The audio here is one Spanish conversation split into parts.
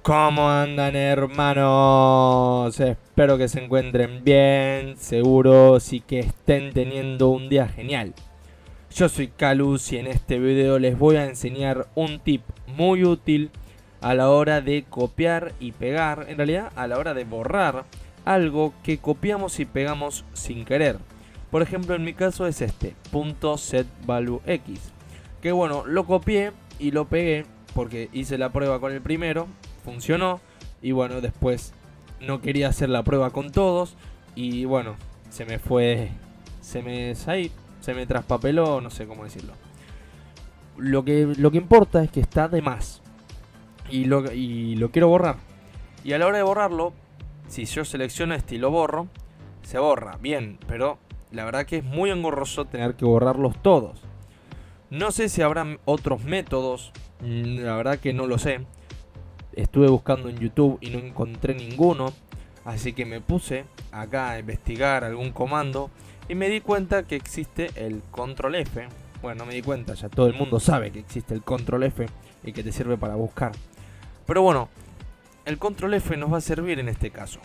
¿Cómo andan, hermanos? Espero que se encuentren bien, seguros y que estén teniendo un día genial. Yo soy Calus y en este video les voy a enseñar un tip muy útil a la hora de copiar y pegar, en realidad a la hora de borrar algo que copiamos y pegamos sin querer. Por ejemplo, en mi caso es este, .setValueX, que bueno, lo copié y lo pegué porque hice la prueba con el primero, funcionó, y bueno, después no quería hacer la prueba con todos y bueno, se me traspapeló, no sé cómo decirlo. Lo que importa es que está de más y lo quiero borrar. Y a la hora de borrarlo, si yo selecciono este y lo borro, se borra, bien, pero la verdad que es muy engorroso tener que borrarlos todos. No sé si habrá otros métodos, la verdad que no lo sé. Estuve buscando en YouTube y no encontré ninguno, así que me puse acá a investigar algún comando y me di cuenta que existe el control F. Bueno, no me di cuenta, ya todo el mundo sabe que existe el control F y que te sirve para buscar. Pero bueno, el control F nos va a servir en este caso.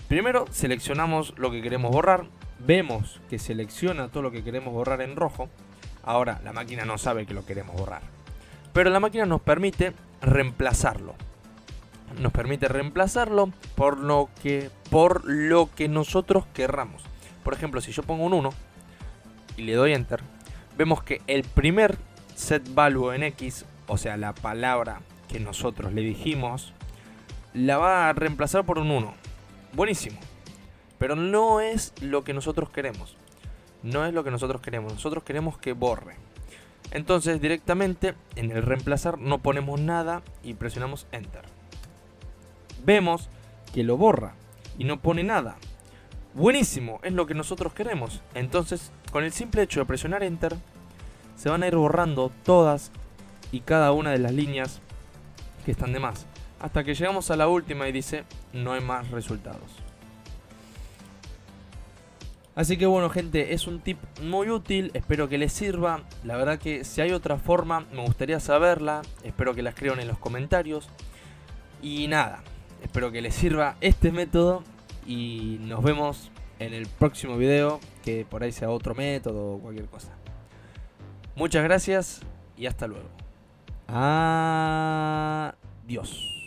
Primero seleccionamos lo que queremos borrar, vemos que selecciona todo lo que queremos borrar en rojo. Ahora la máquina no sabe que lo queremos borrar, pero la máquina nos permite reemplazarlo. Nos permite reemplazarlo por lo que nosotros querramos. Por ejemplo, si yo pongo un 1 y le doy enter, vemos que el primer setValue en X, o sea la palabra que nosotros le dijimos, la va a reemplazar por un 1. Buenísimo. Pero no es lo que nosotros queremos. No es lo que nosotros queremos. Nosotros queremos que borre. Entonces directamente en el reemplazar no ponemos nada y presionamos enter. Vemos que lo borra y no pone nada. Buenísimo, es lo que nosotros queremos. Entonces con el simple hecho de presionar enter se van a ir borrando todas y cada una de las líneas que están de más, hasta que llegamos a la última y dice no hay más resultados. Así que bueno, gente, es un tip muy útil, espero que les sirva. La verdad que si hay otra forma me gustaría saberla, espero que la escriban en los comentarios. Y nada, espero que les sirva este método y nos vemos en el próximo video, que por ahí sea otro método o cualquier cosa. Muchas gracias y hasta luego. Adiós.